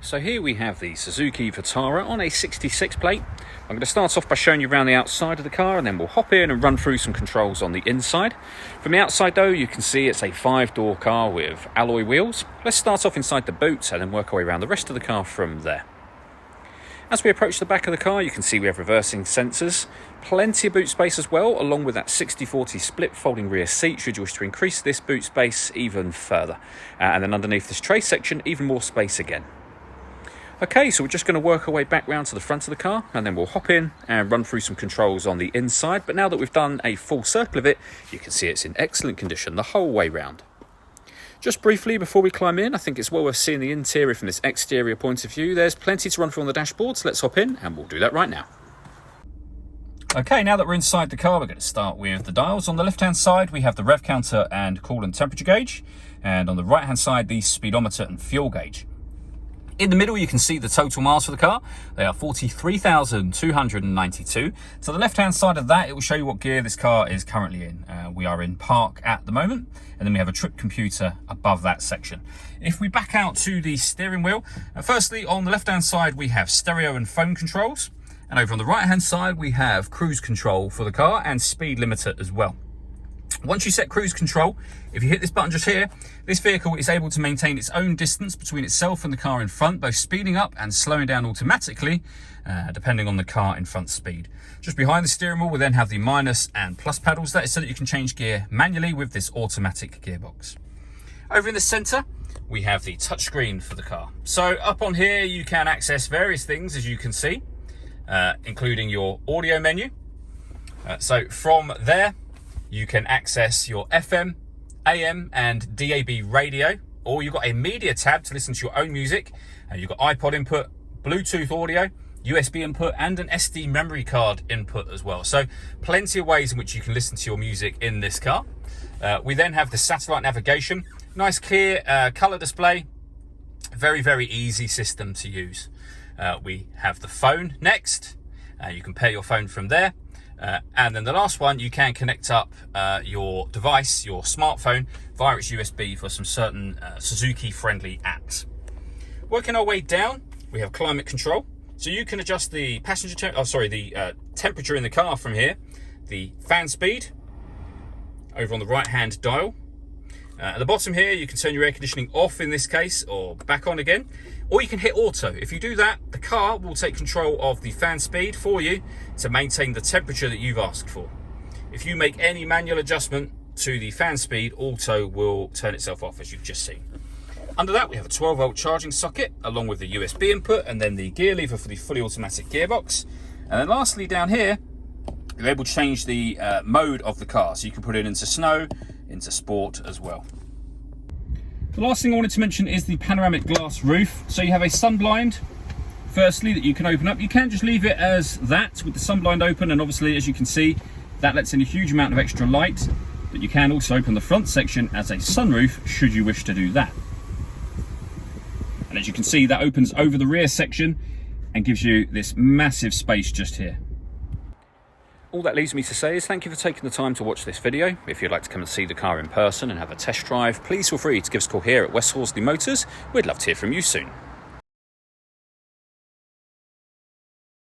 So here we have the Suzuki Vitara on a 66 plate. I'm going to start off by showing you around the outside of the car, and then we'll hop in and run through some controls on the inside. From the outside though, you can see it's a 5-door car with alloy wheels. Let's start off inside the boot and then work our way around the rest of the car from there. As we approach the back of the car, you can see we have reversing sensors, plenty of boot space as well, along with that 60-40 split folding rear seat should you wish to increase this boot space even further. And then underneath this tray section, even more space again. Okay, so we're just going to work our way back round to the front of the car, and then we'll hop in and run through some controls on the inside. But now that we've done a full circle of it, you can see it's in excellent condition the whole way round. Just briefly before we climb in, I think it's well worth seeing the interior from this exterior point of view. There's plenty to run through on the dashboard, so let's hop in and we'll do that right now. Okay, now that we're inside the car, we're going to start with the dials. On the left-hand side, we have the rev counter and coolant temperature gauge, and on the right-hand side, the speedometer and fuel gauge. In the middle, you can see the total miles for the car. They are 43,292. So the left-hand side of that, it will show you what gear this car is currently in. We are in park at the moment, and then we have a trip computer above that section. If we back out to the steering wheel, firstly, on the left-hand side, we have stereo and phone controls. And over on the right-hand side, we have cruise control for the car and speed limiter as well. Once you set cruise control, if you hit this button just here, this vehicle is able to maintain its own distance between itself and the car in front, both speeding up and slowing down automatically, depending on the car in front speed. Just behind the steering wheel, we then have the minus and plus paddles. That is so that you can change gear manually with this automatic gearbox. Over in the center, we have the touchscreen for the car. So up on here, you can access various things, as you can see, including your audio menu. So from there, you can access your FM, AM and DAB radio, or you've got a media tab to listen to your own music. You've got iPod input, Bluetooth audio, USB input and an SD memory card input as well. So plenty of ways in which you can listen to your music in this car. We then have the satellite navigation, nice clear color display, very, very easy system to use. We have the phone next. You can pair your phone from there. And then the last one, you can connect up your device, your smartphone, via its USB for some certain Suzuki-friendly apps. Working our way down, we have climate control. So you can adjust the temperature in the car from here, the fan speed, over on the right-hand dial. At the bottom here, you can turn your air conditioning off in this case, or back on again, or you can hit auto. If you do that, the car will take control of the fan speed for you to maintain the temperature that you've asked for. If you make any manual adjustment to the fan speed, auto will turn itself off, as you've just seen. Under that, we have a 12-volt charging socket, along with the USB input, and then the gear lever for the fully automatic gearbox. And then lastly, down here, you're able to change the mode of the car. So you can put it into snow, into sport as well. The last thing I wanted to mention is the panoramic glass roof. So you have a sunblind, firstly, that you can open up. You can just leave it as that with the sunblind open, and obviously, as you can see, that lets in a huge amount of extra light. But you can also open the front section as a sunroof should you wish to do that. And as you can see, that opens over the rear section and gives you this massive space just here. All that leaves me to say is thank you for taking the time to watch this video. If you'd like to come and see the car in person and have a test drive, please feel free to give us a call here at West Horsley Motors. We'd love to hear from you soon.